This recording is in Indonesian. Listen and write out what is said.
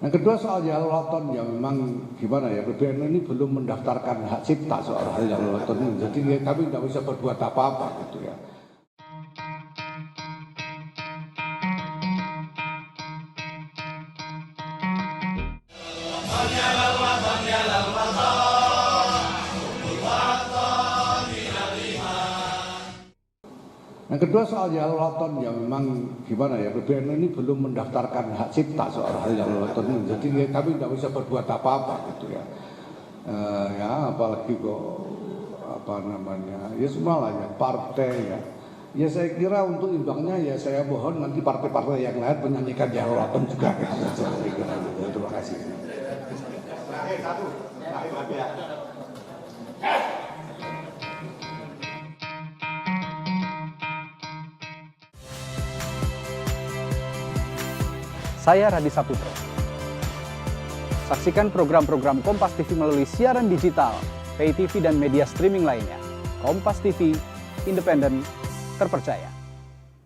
Yang kedua soal Jalalaton, ya memang gimana ya, PBNU ini belum mendaftarkan hak cipta soal hal Jalalaton ini, jadi kami tidak bisa berbuat apa-apa gitu ya. Yang kedua soal Jalalaton, ya memang gimana ya, PBNU ini belum mendaftarkan hak cipta soal hal Jalalaton ini, jadi kami tidak bisa berbuat apa-apa gitu ya. Ya apalagi kok apa namanya, ya semua lah ya, partai ya. Ya saya kira untuk imbangnya ya saya mohon nanti partai-partai yang lain menyanyikan Jalalaton juga. Terima kasih. Saya Radi Saputro. Saksikan program-program Kompas TV melalui siaran digital, pay TV dan media streaming lainnya. Kompas TV, independen, terpercaya.